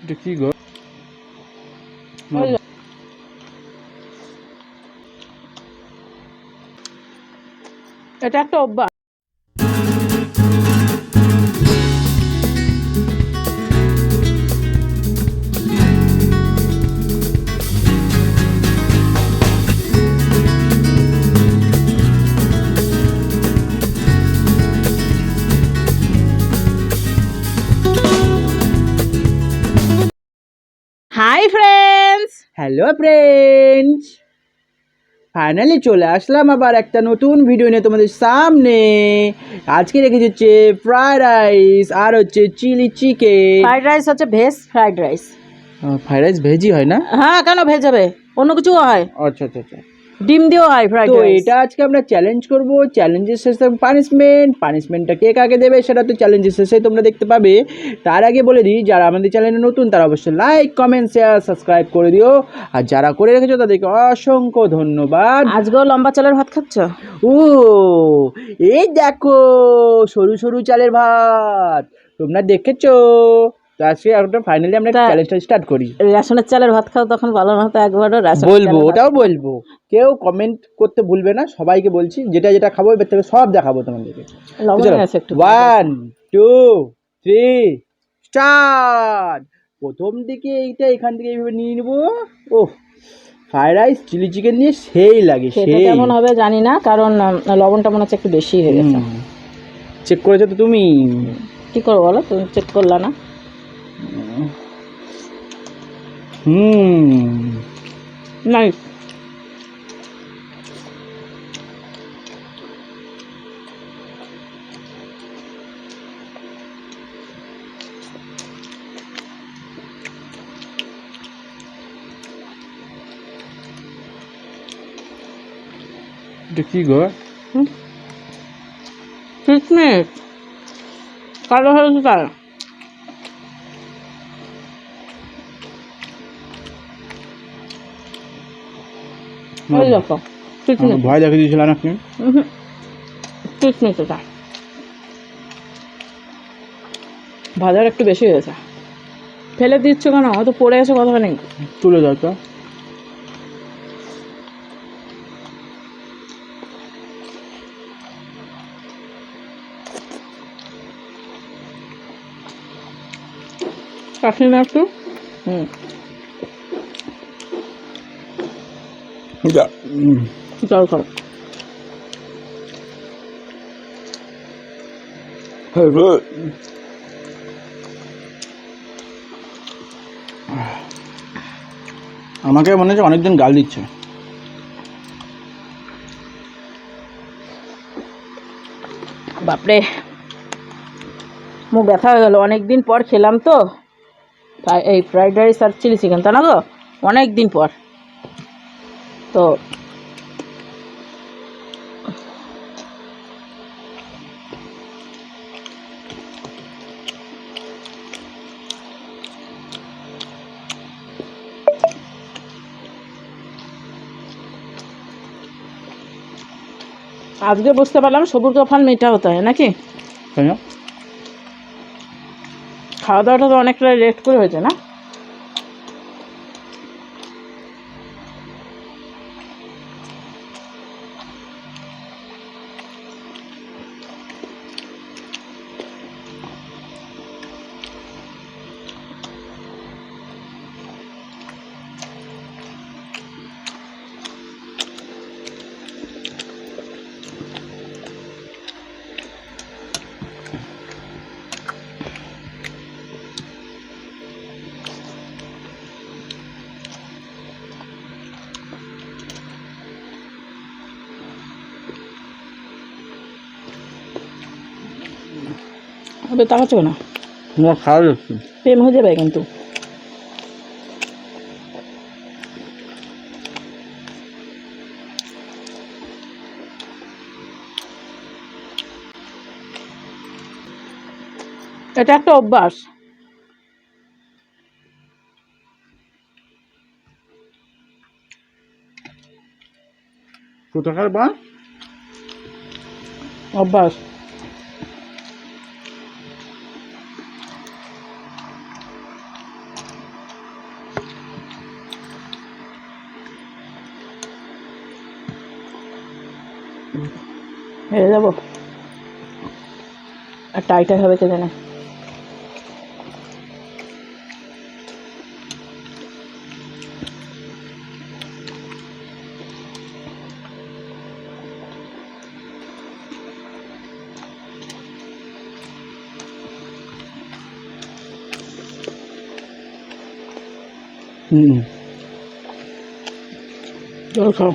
এটা কি গো? এটা একটা অভ্যাস। Hi friends, hello friends, finally চলে আসলাম আবার একটা নতুন ভিডিও নিয়ে তোমাদের সামনে। আজকে রেখেছি হচ্ছে ফ্রাইড রাইস আর হচ্ছে চিলি চিকেন। ফ্রাইড রাইস হচ্ছে veg fried rice. Fried rice ভেজই হয় না? হ্যাঁ, কেন ভেজ হবে? অন্য কিছু হয়, আচ্ছা আচ্ছা আচ্ছা। ডিম দিয়েও হয় ফ্রাইড তো রাইস। এটা আজকে আমরা চ্যালেঞ্জ করব। চ্যালেঞ্জের শেষে পানিশমেন্টটা কে কাকে দেবে সেটা তো চ্যালেঞ্জের শেষে তোমরা দেখতে পাবে। তার আগে বলে দিই, যারা আমাদের চ্যানেলে নতুন তারা অবশ্যই লাইক কমেন্ট শেয়ার সাবস্ক্রাইব করে দিও, আর যারা করে রেখেছো তাদেরকে অসংখ্য ধন্যবাদ। আজকেও লম্বা চালের ভাত খাচ্ছ? ও এই দেখো, সরু সরু চালের ভাত তোমরা দেখেছো। তো আজকে একটা ফাইনালি আমরা তা- চ্যালেঞ্জটা স্টার্ট করি। রেশনের চালের ভাত খাও তখন ভালো না, তো একবারও বলবো, ওটাও বলবো। কেউ কমেন্ট করতে ভুলবে না, সবাইকে বলছি যেটা যেটা খাবো এবার থেকে সব দেখাবো তোমাদেরকে। লবণ আছে একটু। 1 2 3 স্টার্ট। প্রথম দিকে এইটা এখান থেকে এইভাবে নিয়ে নেবো। ও, ফ্রাইড রাইস চিলি চিকেন দিয়ে সেই লাগে, খেতে সেই। কেমন হবে জানি না, কারণ লবণটা মনে হচ্ছে একটু বেশি হয়ে গেছে। চেক করেছো তো তুমি? কি করবো বলো, তুমি চেক করলা না? নাই। এটা কি গো? কিসমিস কালো হয়েছে তার। ওই দেখো কিসমিস, ভয় দেখে দিয়েছিল না আপনি? কিসমিস এটা। ভাজার একটু বেশি হয়েছে। ফেলে দিচ্ছ কেন? হয়তো পড়ে আছে কতখানি। তুলে দাও তো। চাটনি না একটু? জল খাও। আমাকে মনে হচ্ছে অনেকজন গাল দিচ্ছে। বাপরে, মুখ ব্যথা হয়ে গেল। অনেকদিন পর খেলাম তো এই ফ্রাইড রাইস আর চিলি চিকেন, তা না গো? অনেক দিন পর। তো আজকে বুঝতে পারলাম সবুজ ফল মিঠা হতে হয় নাকি? তাই না? খাওয়া দাওয়াটা তো অনেকটা লেট করে হয়েছে না? হবে তাকাচ্ছ না, তোমার খাওয়া যাচ্ছে। প্রেম হয়ে যাবে কিন্তু। এটা একটা অভ্যাস। কোথাকার বা অভ্যাস। হেরে যাবো, আর টাইটাই হবে কে জানে। জল খাও।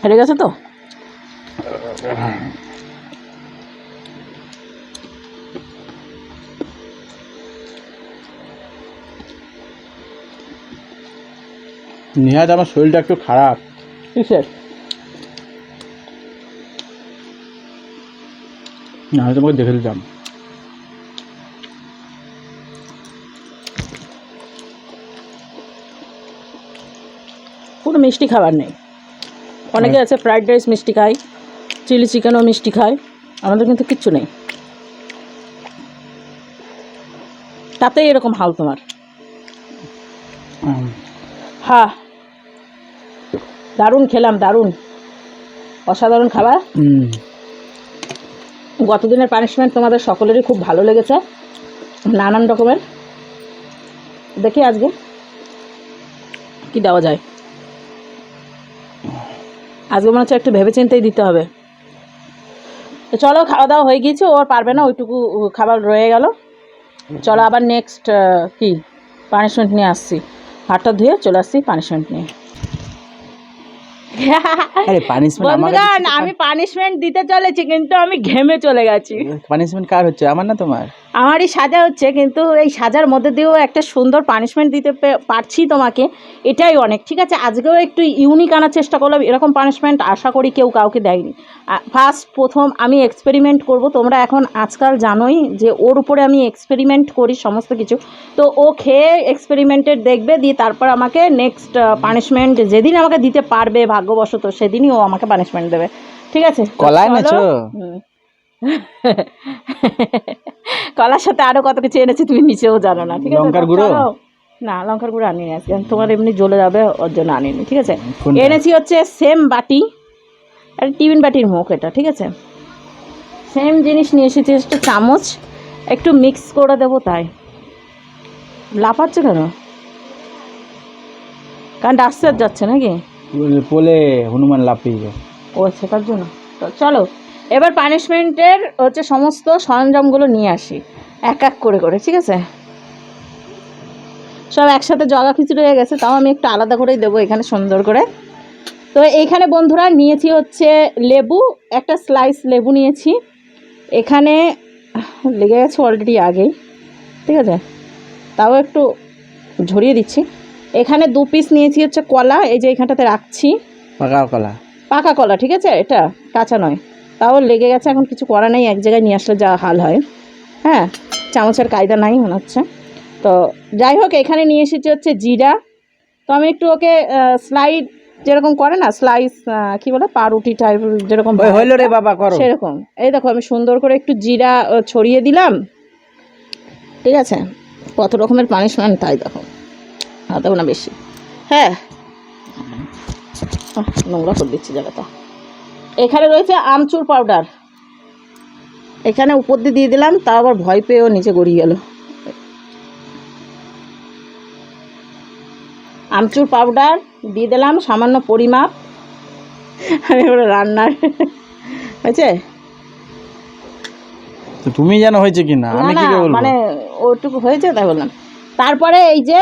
হেরে গেছে তো। নিহাত আমার শরীরটা একটু খারাপ। কিসের? না হলে তোমাকে দেখে দিতাম। কোনো মিষ্টি খাবার নেই। অনেকে আছে ফ্রাইড রাইস মিষ্টি খায়, চিলি চিকেনও মিষ্টি খায়, আমাদের কিন্তু কিচ্ছু নেই। তাতেই এরকম হাল তোমার। হ্যাঁ, দারুণ খেলাম, দারুণ, অসাধারণ খাবার। গতদিনের পানিশমেন্ট তোমাদের সকলেরই খুব ভালো লেগেছে, নানান রকমের। দেখি আজকে কি দেওয়া যায়। আজকে মনে হচ্ছে একটু ভেবেচিন্তেই দিতে হবে। তো চলো, খাওয়া দাওয়া হয়ে গিয়েছে, ওর পারবে না, ওইটুকু খাবার রয়ে গেল। চলো আবার নেক্সট কি পানিশমেন্ট নিয়ে আসছি। হাতটা ধুয়ে চলে আসছি পানিশমেন্ট নিয়ে। আরে পানিশমেন্ট বন্ধুগণ, আমি পানিশমেন্ট দিতে চলেছি, কিন্তু আমি ঘেমে চলে গেছি। পানিশমেন্ট কার হচ্ছে, আমার না তোমার? আমারই সাজা হচ্ছে, কিন্তু এই সাজার মধ্যে দিয়েও একটা সুন্দর পানিশমেন্ট দিতে পারছি তোমাকে, এটাই অনেক। ঠিক আছে, আজকেও একটু ইউনিক আনার চেষ্টা করলাম। এরকম পানিশমেন্ট আশা করি কেউ কাউকে দেয়নি। প্রথম আমি এক্সপেরিমেন্ট করব। তোমরা এখন আজকাল জানোই যে ওর উপরে আমি এক্সপেরিমেন্ট করি সমস্ত কিছু। তো ও খেয়ে এক্সপেরিমেন্টের দেখবে, দিয়ে তারপর আমাকে নেক্সট পানিশমেন্ট যেদিন আমাকে দিতে পারবে ভাগ্যবশত, সেদিনই ও আমাকে পানিশমেন্ট দেবে। ঠিক আছে, কলাই নাচো। কলার সাথে আরো কত কিছু এনেছি, তুমি নিচেও জানো না। ঠিক আছে, লঙ্কার গুঁড়ো? না, লঙ্কার গুঁড়ো আনিনি আজকে, তোমার এমনি জ্বলে যাবে ওর জন্য আনিনি। ঠিক আছে, এনেছি হচ্ছে সেম বাটি, আর টিফিন বাটির মুখ এটা। ঠিক আছে, সেম জিনিস নিয়ে এসেছি, একটা চামচ একটু মিক্স করে দেবো, তাই লাফাচ্ছে কেন? কারণ ডাস্টার যাচ্ছে নাকি? পোলে হনুমান লাফিয়ে। ও আচ্ছা, তার জন্য। তো চলো এবার পানিশমেন্টের হচ্ছে সমস্ত সরঞ্জামগুলো নিয়ে আসি এক এক করে করে। ঠিক আছে, সব একসাথে জগা খিচুড়ি হয়ে গেছে, তাও আমি একটু আলাদা করেই দেবো এখানে সুন্দর করে। তো এইখানে বন্ধুরা নিয়েছি হচ্ছে লেবু, একটা স্লাইস লেবু নিয়েছি। এখানে লেগে গেছে অলরেডি আগেই। ঠিক আছে, তাও একটু ঝরিয়ে দিচ্ছি। এখানে 2 পিস নিয়েছি হচ্ছে কলা, এই যে এখানটাতে রাখছি, পাকা কলা। পাকা কলা। ঠিক আছে, এটা কাঁচা নয়, তাও লেগে গেছে, এখন কিছু করা নেই, এক জায়গায় নিয়ে আসলে যা হাল হয়। হ্যাঁ, চামচের কায়দা নাই মনে হচ্ছে। তো যাই হোক, এখানে নিয়ে এসেছি হচ্ছে জিরা। তো আমি একটু ওকে স্লাইড যেরকম করে না, স্লাইস কি বলে, পাউরুটি টাইপ যেরকম হইল রে বাবা, করো সেরকম। এই দেখো, আমি সুন্দর করে একটু জিরা ছড়িয়ে দিলাম। ঠিক আছে, কত রকমের পানিশমেন্ট, তাই দেখো, হাতেও না বেশি। হ্যাঁ, নোংরা করে দিচ্ছি জায়গাটা। এখানে রয়েছে আমচুর পাউডার, এখানে উপর দিয়ে দিলাম, তা আবার ভয় পেয়েও নিচে গড়িয়ে গেল। আমচুর পাউডার দিয়ে দিলাম সামান্য পরিমাপ। আমি এবার রান্নার হয়েছে, তো তুমি জানো হয়েছে কিনা, আমি কি বলবো? মানে ওটুকু হয়েছে তাই বললাম। তারপরে এই যে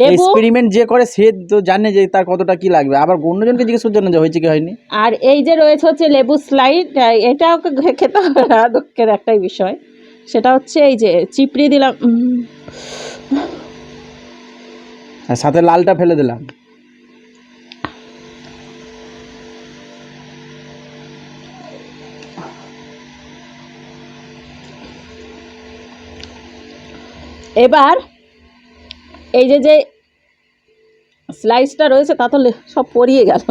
লেবু, এক্সপেরিমেন্ট যে করে সে তো জানে যে তার কতটা কি লাগবে, আবার অন্যজনকে জিজ্ঞেস করছে না যে হয়েছে কি হয়নি। আর এই যে রয়েছে হচ্ছে লেবু স্লাইড, এটা ওকে খেতে হবে না, দুঃখের একটাই বিষয়, সেটা হচ্ছে এই যে চিপড়ি দিলাম, আর সাথে লালটা ফেলে দিলাম। এবার এই যে স্লাইসটা রয়েছে তা তো সব পরিয়ে গেল,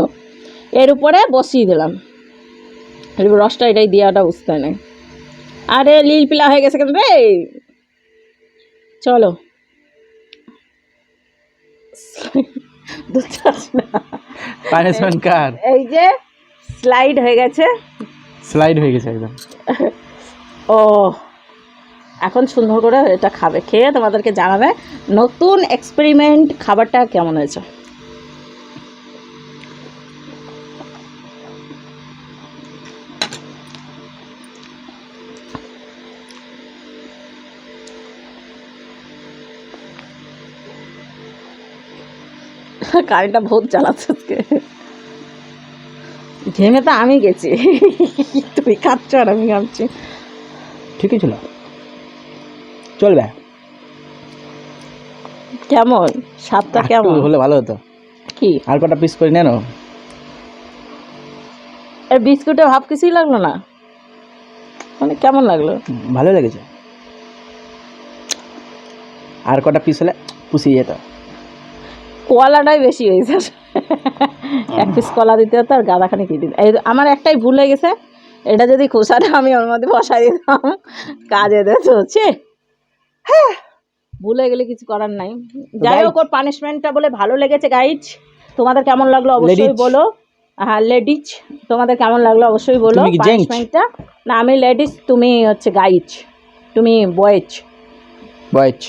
এর উপরে বসিয়ে দিলাম। রসটা এটাই দেওয়াটা বুঝতে হয় না। আরে লীল পিলা হয়ে গেছে কেন রে? চলো পানিশমেন্ট কার? এই যে স্লাইড হয়ে গেছে, স্লাইড হয়ে গেছে একদম। ও এখন সুন্দর করে এটা খাবে, খেয়ে তোমাদেরকে জানাবে নতুন এক্সপেরিমেন্ট খাবারটা কেমন হয়েছে। কারেন্টটা বহুত জ্বালাচ্ছে আজকে, ঘেমে তো আমি গেছি, তুই খাচ্ছ আর আমি ঘামছি। ঠিকই ছিল, চলবে। কেমন স্বাদটা কেমন হলে ভালো হতো। কি আর কটা পিস করে নেন। এই বিস্কুটে ভাব কিছুই লাগলো না, মানে কেমন লাগলো? ভালো লেগেছে। আর কটা পিস হলে পুষিয়ে যেত। কলাটাই বেশি হয়েছে, এক পিস কলা দিতে হতো আর গাদাখানি কি দিতে। এই আমার একটাই ভুল হয়ে গেছে, এটা যদি খোসাটা আমি ওর মধ্যে বসাই দিতাম কাজে দিতে হচ্ছে। হ্যাঁ ভুলে গেলে কিছু করার নাই। যাই হোক, ওর পানিশমেন্টটা বলে ভালো লেগেছে গাইজ। তোমাদের কেমন লাগলো অবশ্যই বলো। হ্যাঁ লেডিজ, তোমাদের কেমন লাগলো অবশ্যই বলো পানিশমেন্টটা। না আমি লেডিস, তুমি হচ্ছে গাইজ, তুমি বয়েজ। বয়েজ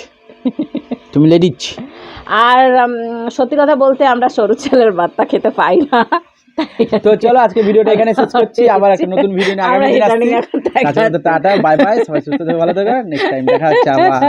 তুমি লেডিজ। আর সত্যি কথা বলতে আমরা সরু ছেলের ভাতটা খেতে পাই না। তো চলো আজকে ভিডিওটা এখানে শেষ করছি, আবার একটা নতুন ভিডিও নিয়ে আগামী দিন আসছি। টাটা বাই বাই, সবাই সুস্থ থাকো, ভালো থাকো, নেক্সট টাইম দেখা হচ্ছে আবার।